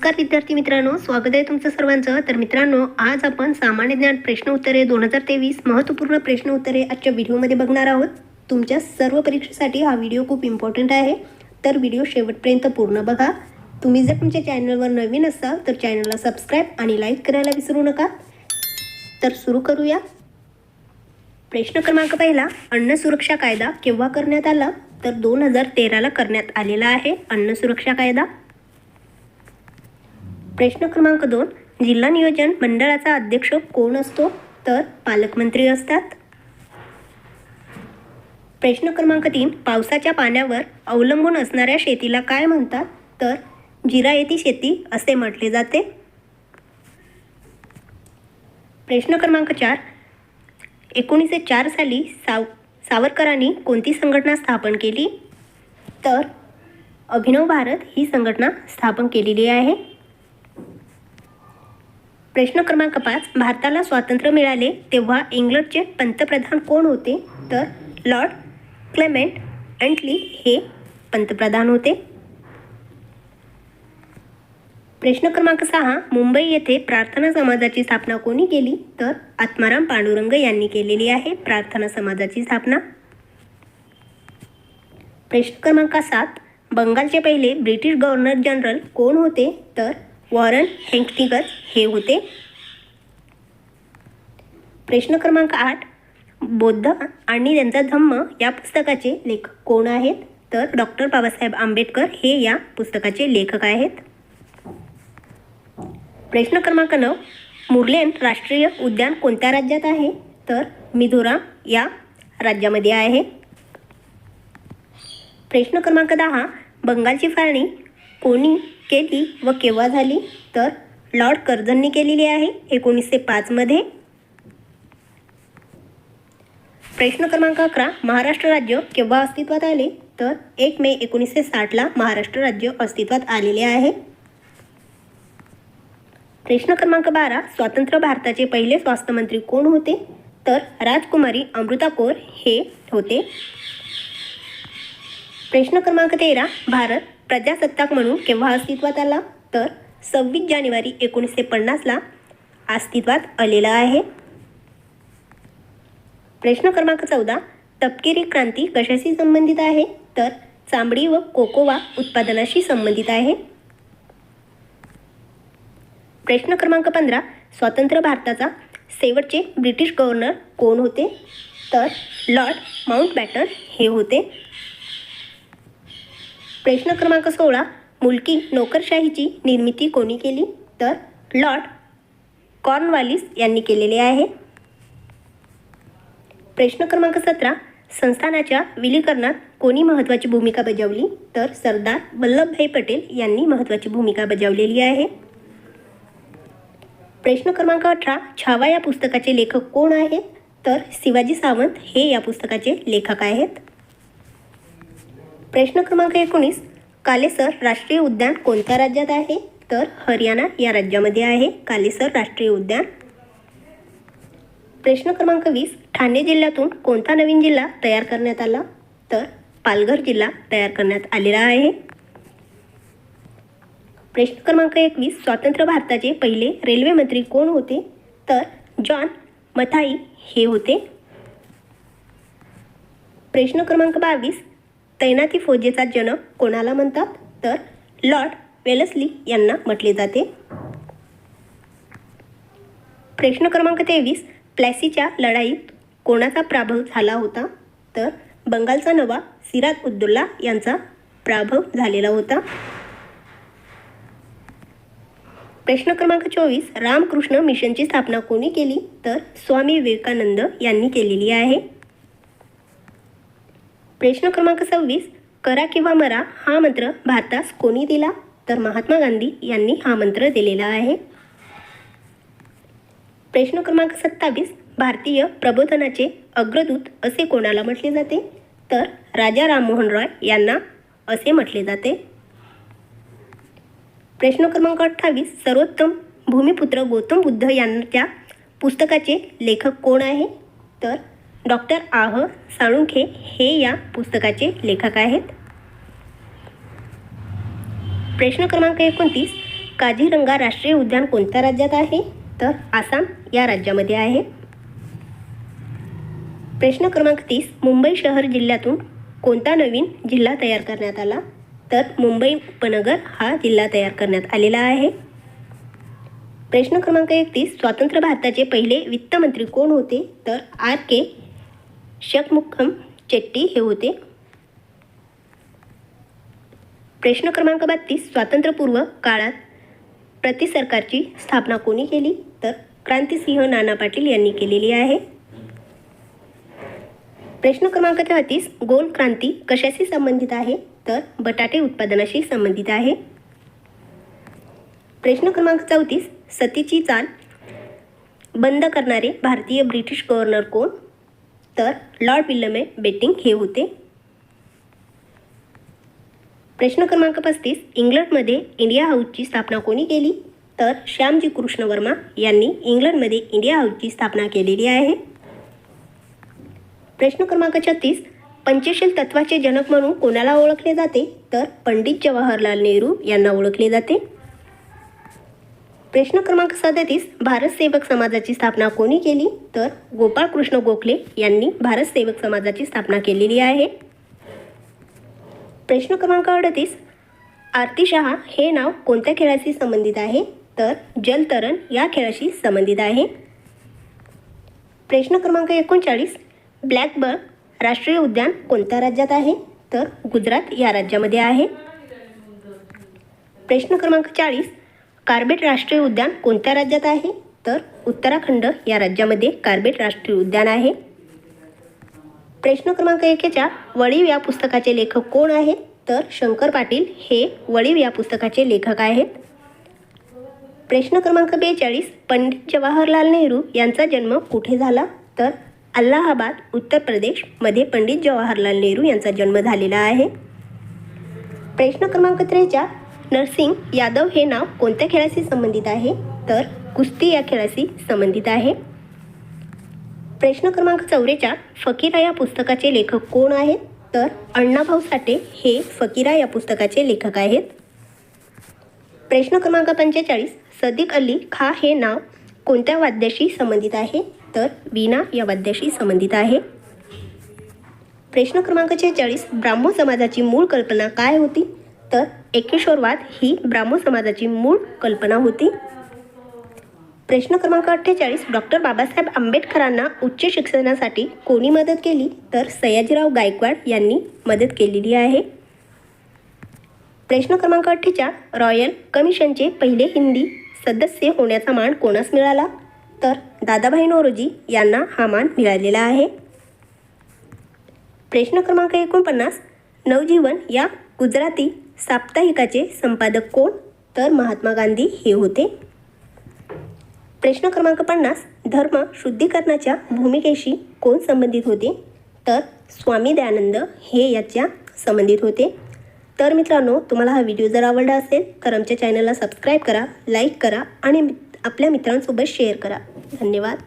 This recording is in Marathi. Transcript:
नमस्कार विद्यार्थी मित्रांनो, स्वागत आहे तुमचं सर्वांचं. तर मित्रांनो, आज आपण सामान्य ज्ञान प्रश्न उत्तरे 2023 महत्त्वपूर्ण प्रश्न उत्तरे आजच्या व्हिडिओमध्ये बघणार आहोत. तुमच्या सर्व परीक्षेसाठी हा व्हिडिओ खूप इम्पॉर्टंट आहे, तर व्हिडिओ शेवटपर्यंत पूर्ण बघा. तुम्ही जर तुमच्या चॅनलवर नवीन असाल तर चॅनलला सबस्क्राईब आणि लाईक करायला विसरू नका. तर सुरू करूया. प्रश्न क्रमांक पहिला, अन्न सुरक्षा कायदा केव्हा करण्यात आला? तर 2013ला करण्यात आलेला आहे अन्न सुरक्षा कायदा. प्रश्न क्रमांक 2, जिल्हा नियोजन मंडळाचा अध्यक्ष कोण असतो? तर पालकमंत्री असतात. प्रश्न क्रमांक 3, पावसाच्या पाण्यावर अवलंबून असणाऱ्या शेतीला काय म्हणतात? तर जिरायती शेती असे म्हटले जाते. प्रश्न क्रमांक 4, 1904 साली सावरकरांनी कोणती संघटना स्थापन केली? तर अभिनव भारत ही संघटना स्थापन केलेली आहे. प्रश्न क्रमांक 5, भारताला स्वातंत्र्य मिळाले तेव्हा इंग्लंडचे पंतप्रधान कोण होते? तर लॉर्ड क्लेमेंट ॲटली हे पंतप्रधान होते. प्रश्न क्रमांक 6, मुंबई येथे प्रार्थना समाजाची स्थापना कोणी केली? तर आत्माराम पांडुरंग यांनी केलेली आहे प्रार्थना समाजाची स्थापना. प्रश्न क्रमांक 7, बंगालचे पहिले ब्रिटिश गव्हर्नर जनरल कोण होते? तर वॉरन हेस्टिंग्ज हे होते. प्रश्न क्रमांक 8, बौद्ध आणि त्यांचा धम्म या पुस्तकाचे लेखक कोण आहेत? तर डॉक्टर बाबासाहेब आंबेडकर हे या पुस्तकाचे लेखक आहेत. प्रश्न क्रमांक 9, मुर्लेन राष्ट्रीय उद्यान कोणत्या राज्यात आहे? तर मिझोराम या राज्यामध्ये आहे. प्रश्न क्रमांक 10, बंगालची फाळणी कोणी केली व केव्हा झाली? तर लॉर्ड कर्झननी केलेली आहे 1905 मध्ये. प्रश्न क्रमांक 11, महाराष्ट्र राज्य केव्हा अस्तित्वात आले? तर 1 मे 1960ला महाराष्ट्र राज्य अस्तित्वात आलेले आहे. प्रश्न क्रमांक 12, स्वतंत्र भारताचे पहिले स्वास्थ्य मंत्री कोण होते? तर राजकुमारी अमृता कौर हे होते. प्रश्न क्रमांक 13, भारत प्रजासत्ताक म्हणून केव्हा अस्तित्वात आला? तर 26 जानेवारी 1950ला अस्तित्वात आलेला आहे. प्रश्न क्रमांक 14, तपकिरी क्रांती कशाशी संबंधित आहे? तर चामडी व कोकोवा उत्पादनाशी संबंधित आहे. प्रश्न क्रमांक 15, स्वतंत्र भारताचा शेवटचे ब्रिटिश गव्हर्नर कोण होते? तर लॉर्ड माउंटबॅटन हे होते. प्रश्न क्रमांक 16, मुलकी नोकरशाहीची निर्मिती कोणी केली? तर लॉर्ड कॉर्नवालिस यांनी केलेले आहे. प्रश्न क्रमांक 17, संस्थानाच्या विलीकरणात कोणी महत्त्वाची भूमिका बजावली? तर सरदार वल्लभभाई पटेल यांनी महत्त्वाची भूमिका बजावलेली आहे. प्रश्न क्रमांक 18, छावा या पुस्तकाचे लेखक कोण आहेत? तर शिवाजी सावंत हे या पुस्तकाचे लेखक आहेत. प्रश्न क्रमांक 19, कालेसर राष्ट्रीय उद्यान कोणत्या राज्यात आहे? तर हरियाणा या राज्यामध्ये आहे कालेसर राष्ट्रीय उद्यान. प्रश्न क्रमांक 20, ठाणे जिल्ह्यातून कोणता नवीन जिल्हा तयार करण्यात आला? तर पालघर जिल्हा तयार करण्यात आलेला आहे. प्रश्न क्रमांक 21, स्वतंत्र भारताचे पहिले रेल्वे मंत्री कोण होते? तर जॉन मथाई हे होते. प्रश्न क्रमांक 22, तैनाती फौजेचा जनक कोणाला म्हणतात? तर लॉर्ड वेलस्ली यांना म्हटले जाते. प्रश्न क्रमांक 23, प्लॅसीच्या लढाईत कोणाचा पराभव झाला होता? तर बंगालचा नवाब सिराज उद्दौला यांचा पराभव झालेला होता. प्रश्न क्रमांक 24, रामकृष्ण मिशनची स्थापना कोणी केली? तर स्वामी विवेकानंद यांनी केलेली आहे. प्रश्न क्रमांक 26, करा किंवा मरा हा मंत्र भारतास कोणी दिला? तर महात्मा गांधी यांनी हा मंत्र दिलेला आहे. प्रश्न क्रमांक 27, भारतीय प्रबोधनाचे अग्रदूत असे कोणाला म्हटले जाते? तर राजा राममोहन रॉय यांना असे म्हटले जाते. प्रश्न क्रमांक 28, सर्वोत्तम भूमिपुत्र गौतम बुद्ध यांच्या पुस्तकाचे लेखक कोण आहे? तर डॉक्टर आह साळुंखे हे या पुस्तकाचे लेखक आहेत. प्रश्न क्रमांक 29, काझीरंगा राष्ट्रीय उद्यान कोणत्या राज्यात आहे? तर आसाम या राज्यामध्ये आहे. प्रश्न क्रमांक 30. मुंबई शहर जिल्ह्यातून कोणता नवीन जिल्हा तयार करण्यात आला? तर मुंबई उपनगर हा जिल्हा तयार करण्यात आलेला आहे. प्रश्न क्रमांक 31. स्वतंत्र भारताचे पहिले वित्तमंत्री कोण होते? तर R.K. शखमुखम चेट्टी हे होते. प्रश्न क्रमांक 32. स्वातंत्र्यपूर्व काळात प्रति सरकारची स्थापना कोणी केली? तर क्रांतिसिंह नाना पाटील यांनी केलेली आहे. प्रश्न क्रमांक 33. गोल क्रांती कशाशी संबंधित आहे? तर बटाटे उत्पादनाशी संबंधित आहे. प्रश्न क्रमांक 34. सतीची चाल बंद करणारे भारतीय ब्रिटिश गव्हर्नर कोण? तर लॉर्ड विल्यम बेटिंग हे होते. प्रश्न क्रमांक 35. इंग्लंडमध्ये इंडिया हाऊसची स्थापना कोणी केली? तर श्यामजी कृष्ण वर्मा यांनी इंग्लंडमध्ये इंडिया हाऊसची स्थापना केलेली आहे. प्रश्न क्रमांक 36. पंचशील तत्वाचे जनक म्हणून कोणाला ओळखले जाते? तर पंडित जवाहरलाल नेहरू यांना ओळखले जाते. प्रश्न क्रमांक 37. भारत सेवक समाजाची स्थापना कोणी केली? तर गोपाळकृष्ण गोखले यांनी भारत सेवक समाजाची स्थापना केलेली आहे. प्रश्न क्रमांक 38. आरती शहा हे नाव कोणत्या खेळाशी संबंधित आहे? तर जलतरण या खेळाशी संबंधित आहे. प्रश्न क्रमांक 39. ब्लॅकबक राष्ट्रीय उद्यान कोणत्या राज्यात आहे? तर गुजरात या राज्यामध्ये आहे. प्रश्न क्रमांक 40. कार्बेट राष्ट्रीय उद्यान कोणत्या राज्यात आहे? तर उत्तराखंड या राज्यामध्ये कार्बेट राष्ट्रीय उद्यान आहे. प्रश्न क्रमांक 41. वळीव या पुस्तकाचे लेखक कोण आहेत? तर शंकर पाटील हे वळीव या पुस्तकाचे लेखक आहेत. प्रश्न क्रमांक 42. पंडित जवाहरलाल नेहरू यांचा जन्म कुठे झाला? तर अलाहाबाद उत्तर प्रदेशमध्ये पंडित जवाहरलाल नेहरू यांचा जन्म झालेला आहे. प्रश्न क्रमांक 43. नरसिंग यादव हे नाव कोणत्या खेळाशी संबंधित आहे? तर कुस्ती या खेळाशी संबंधित आहे. प्रश्न क्रमांक 44. फकीरा या पुस्तकाचे लेखक कोण आहेत? तर अण्णाभाऊ साठे हे फकीरा या पुस्तकाचे लेखक आहेत. प्रश्न क्रमांक 45. सदिक अली खां हे नाव कोणत्या वाद्याशी संबंधित आहे? तर वीणा या वाद्याशी संबंधित आहे. प्रश्न क्रमांक 46. ब्राह्मो समाजाची मूळ कल्पना काय होती? तर एकेश्वरवाद ही ब्राह्मो समाजाची मूळ कल्पना होती. प्रश्न क्रमांक 48. डॉक्टर बाबासाहेब आंबेडकरांना उच्च शिक्षणासाठी कोणी मदत केली? तर सयाजीराव गायकवाड यांनी मदत केलेली आहे. प्रश्न क्रमांक 48. रॉयल कमिशनचे पहिले हिंदी सदस्य होण्याचा मान कोणास मिळाला? तर दादाभाई नौरोजी यांना हा मान मिळालेला आहे. प्रश्न क्रमांक 49. नवजीवन या गुजराती साप्ताहिकाचे संपादक कोण? तर महात्मा गांधी हे होते. प्रश्न क्रमांक 50. धर्म शुद्धीकरणाच्या भूमिकेशी कोण संबंधित होते? तर स्वामी दयानंद हे याच्या संबंधित होते. तर मित्रांनो, तुम्हाला हा व्हिडिओ जर आवडला असेल तर आमच्या चॅनलला सबस्क्राईब करा, लाईक करा आणि आपल्या मित्रांसोबत शेअर करा. धन्यवाद.